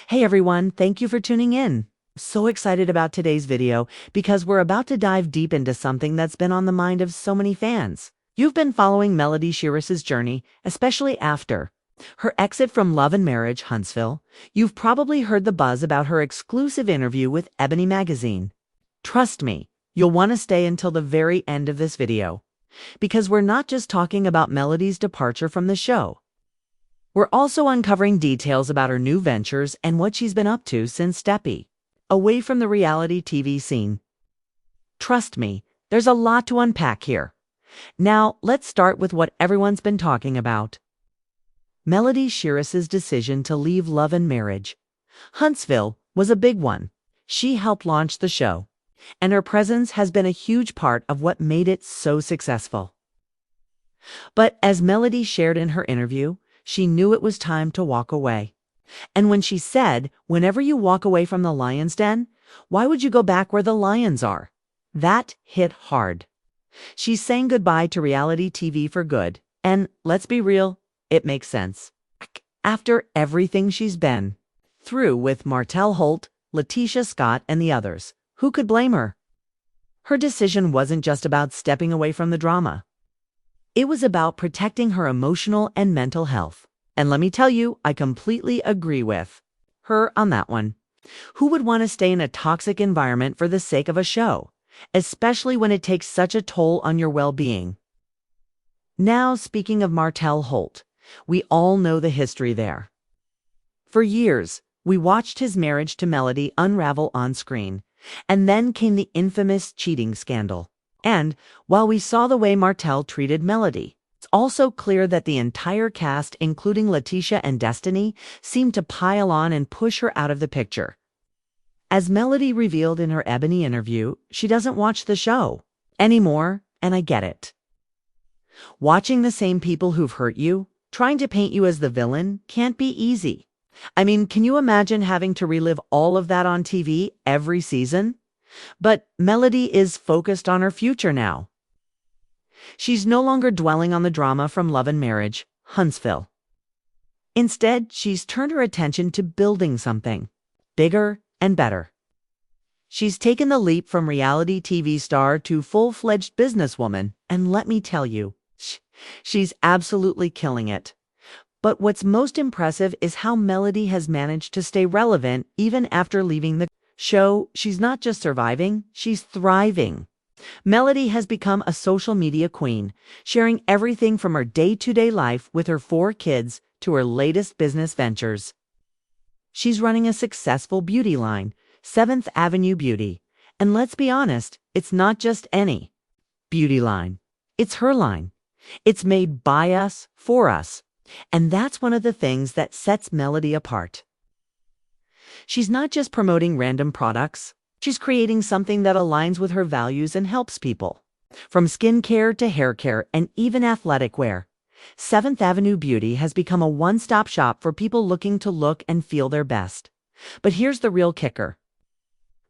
Hey everyone, thank you for tuning in. So excited about today's video because we're about to dive deep into something that's been on the mind of so many fans. You've been following Melody Shiris's journey, especially after her exit from Love and Marriage Huntsville. You've probably heard the buzz about her exclusive interview with Ebony magazine. Trust me, you'll want to stay until the very end of this video, because we're not just talking about Melody's departure from the show. We're also uncovering details about her new ventures and what she's been up to since stepping away from the reality TV scene. Trust me, there's a lot to unpack here. Now, let's start with what everyone's been talking about. Melody Shiris's decision to leave Love and Marriage Huntsville was a big one. She helped launch the show, and her presence has been a huge part of what made it so successful. But as Melody shared in her interview, she knew it was time to walk away. And when she said, "Whenever you walk away from the lion's den, why would you go back where the lions are?" that hit hard. She's saying goodbye to reality TV for good. And let's be real, it makes sense. After everything she's been through with Martell Holt, Letitia Scott, and the others, who could blame her? Her decision wasn't just about stepping away from the drama. It was about protecting her emotional and mental health. And let me tell you, I completely agree with her on that one. Who would want to stay in a toxic environment for the sake of a show, especially when it takes such a toll on your well-being? Now, speaking of Martell Holt, we all know the history there. For years, we watched his marriage to Melody unravel on screen, and then came the infamous cheating scandal. And while we saw the way Martell treated Melody, it's also clear that the entire cast, including Letitia and Destiny, seemed to pile on and push her out of the picture. As Melody revealed in her Ebony interview, she doesn't watch the show anymore, and I get it. Watching the same people who've hurt you, trying to paint you as the villain, can't be easy. I mean, can you imagine having to relive all of that on TV every season? But Melody is focused on her future now. She's no longer dwelling on the drama from Love and Marriage Huntsville. Instead, she's turned her attention to building something bigger and better. She's taken the leap from reality TV star to full-fledged businesswoman, and let me tell you, she's absolutely killing it. But what's most impressive is how Melody has managed to stay relevant even after leaving the show. She's not just surviving, she's thriving. Melody has become a social media queen, sharing everything from her day-to-day life with her 4 kids to her latest business ventures. She's running a successful beauty line, 7th Avenue Beauty. And let's be honest, it's not just any beauty line. It's her line. It's made by us, for us. And that's one of the things that sets Melody apart. She's not just promoting random products. She's creating something that aligns with her values and helps people. From skincare to hair care and even athletic wear, 7th Avenue Beauty has become a one-stop shop for people looking to look and feel their best. But here's the real kicker.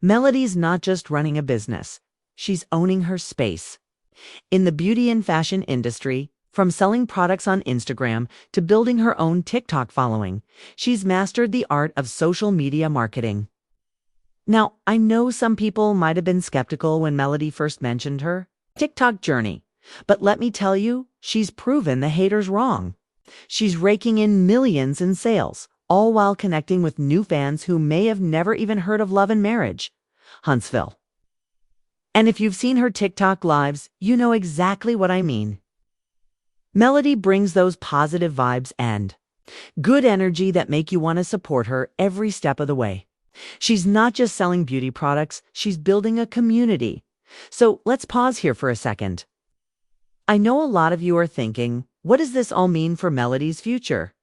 Melody's not just running a business. She's owning her space. In the beauty and fashion industry, from selling products on Instagram to building her own TikTok following, she's mastered the art of social media marketing. Now, I know some people might have been skeptical when Melody first mentioned her TikTok journey, but let me tell you, she's proven the haters wrong. She's raking in millions in sales, all while connecting with new fans who may have never even heard of Love and Marriage Huntsville. And if you've seen her TikTok lives, you know exactly what I mean. Melody brings those positive vibes and good energy that make you want to support her every step of the way. She's not just selling beauty products, she's building a community. So let's pause here for a second. I know a lot of you are thinking, what does this all mean for Melody's future?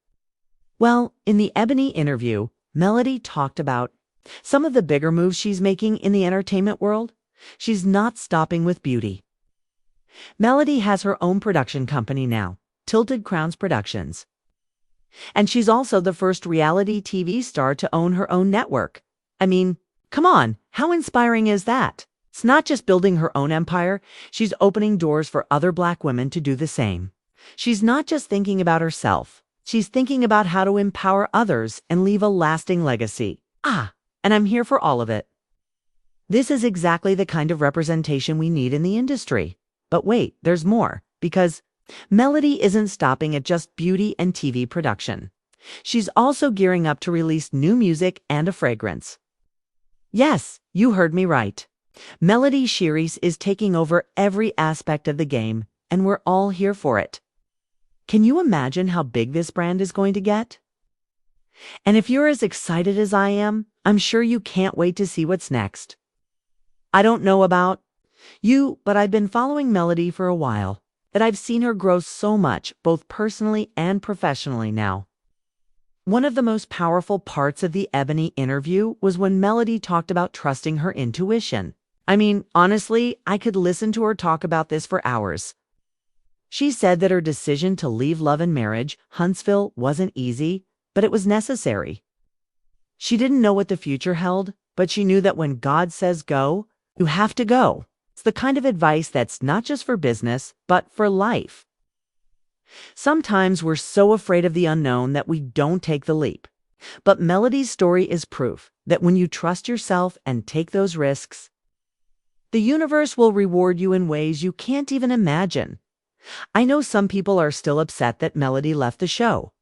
Well, in the Ebony interview, Melody talked about some of the bigger moves she's making in the entertainment world. She's not stopping with beauty. Melody has her own production company now, Tilted Crowns Productions. And she's also the first reality TV star to own her own network. I mean, come on, how inspiring is that? It's not just building her own empire, she's opening doors for other Black women to do the same. She's not just thinking about herself, She's thinking about how to empower others and leave a lasting legacy. And I'm here for all of it. This is exactly the kind of representation we need in the industry. But wait, there's more, because Melody isn't stopping at just beauty and TV production. She's also gearing up to release new music and a fragrance. Yes, you heard me right. Melody Shiris is taking over every aspect of the game, and we're all here for it. Can you imagine how big this brand is going to get? And if you're as excited as I am, I'm sure you can't wait to see what's next. I don't know about you, but I've been following Melody for a while, and I've seen her grow so much, both personally and professionally now. One of the most powerful parts of the Ebony interview was when Melody talked about trusting her intuition. I mean, honestly, I could listen to her talk about this for hours. She said that her decision to leave Love and Marriage Huntsville wasn't easy, but it was necessary. She didn't know what the future held, but she knew that when God says go, you have to go. It's the kind of advice that's not just for business, but for life. Sometimes we're so afraid of the unknown that we don't take the leap. But Melody's story is proof that when you trust yourself and take those risks, the universe will reward you in ways you can't even imagine. I know some people are still upset that Melody left the show.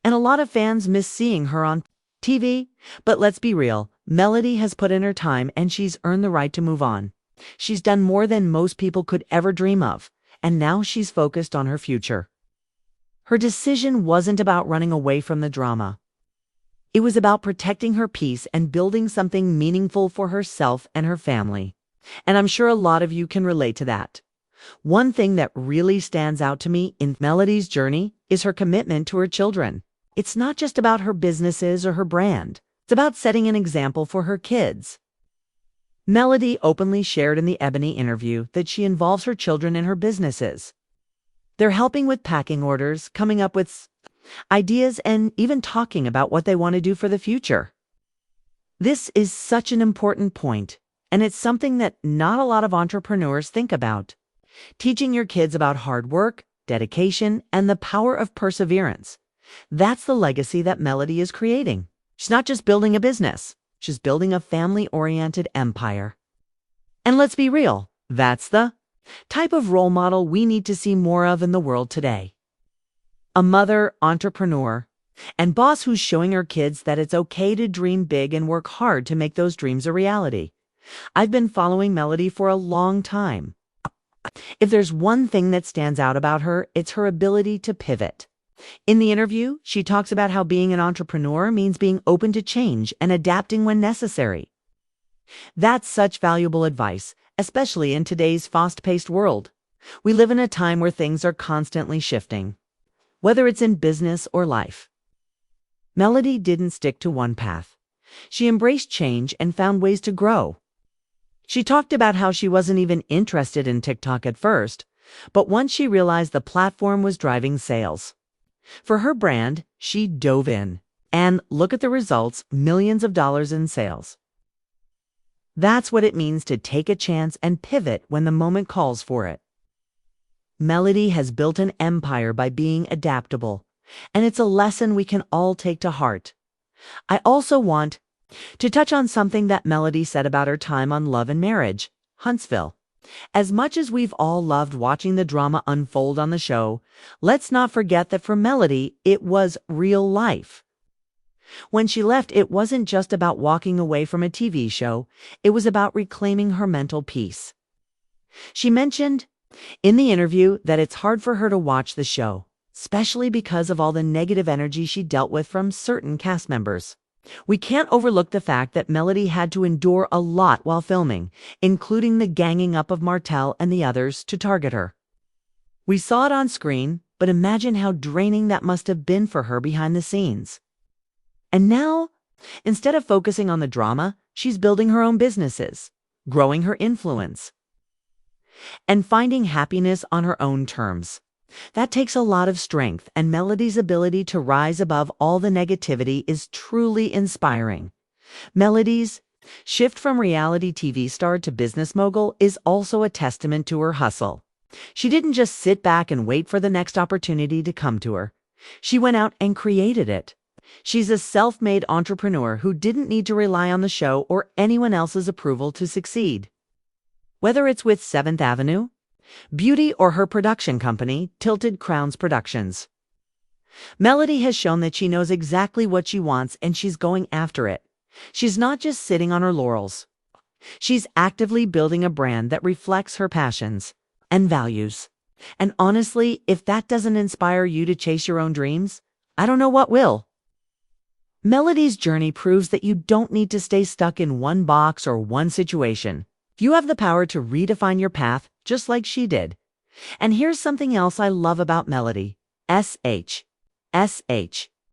And a lot of fans miss seeing her on TV. But let's be real, Melody has put in her time and she's earned the right to move on. She's done more than most people could ever dream of. And now she's focused on her future. Her decision wasn't about running away from the drama. It was about protecting her peace and building something meaningful for herself and her family. And I'm sure a lot of you can relate to that. One thing that really stands out to me in Melody's journey is her commitment to her children. It's not just about her businesses or her brand. It's about setting an example for her kids. Melody openly shared in the Ebony interview that she involves her children in her businesses. They're helping with packing orders, coming up with ideas, and even talking about what they want to do for the future. This is such an important point, and it's something that not a lot of entrepreneurs think about. Teaching your kids about hard work, dedication, and the power of perseverance. That's the legacy that Melody is creating. She's not just building a business. She's building a family-oriented empire. And let's be real, that's the type of role model we need to see more of in the world today. A mother, entrepreneur, and boss who's showing her kids that it's okay to dream big and work hard to make those dreams a reality. I've been following Melody for a long time. If there's one thing that stands out about her, it's her ability to pivot. In the interview, she talks about how being an entrepreneur means being open to change and adapting when necessary. That's such valuable advice, especially in today's fast-paced world. We live in a time where things are constantly shifting, whether it's in business or life. Melody didn't stick to one path. She embraced change and found ways to grow. She talked about how she wasn't even interested in TikTok at first, but once she realized the platform was driving sales. For her brand, she dove in. And look at the results, millions of dollars in sales. That's what it means to take a chance and pivot when the moment calls for it. Melody has built an empire by being adaptable, and it's a lesson we can all take to heart. I also want to touch on something that Melody said about her time on Love and Marriage Huntsville. As much as we've all loved watching the drama unfold on the show, let's not forget that for Melody, it was real life. When she left, it wasn't just about walking away from a TV show, it was about reclaiming her mental peace. She mentioned in the interview that it's hard for her to watch the show, especially because of all the negative energy she dealt with from certain cast members. We can't overlook the fact that Melody had to endure a lot while filming, including the ganging up of Martell and the others to target her. We saw it on screen, but imagine how draining that must have been for her behind the scenes. And now, instead of focusing on the drama, she's building her own businesses, growing her influence, and finding happiness on her own terms. That takes a lot of strength, and Melody's ability to rise above all the negativity is truly inspiring. Melody's shift from reality TV star to business mogul is also a testament to her hustle. She didn't just sit back and wait for the next opportunity to come to her. She went out and created it. She's a self-made entrepreneur who didn't need to rely on the show or anyone else's approval to succeed. Whether it's with 7th Avenue, Beauty, or her production company, Tilted Crowns Productions, Melody has shown that she knows exactly what she wants and she's going after it. She's not just sitting on her laurels. She's actively building a brand that reflects her passions and values. And honestly, if that doesn't inspire you to chase your own dreams, I don't know what will. Melody's journey proves that you don't need to stay stuck in one box or one situation. You have the power to redefine your path just like she did. And here's something else I love about Melody. SH.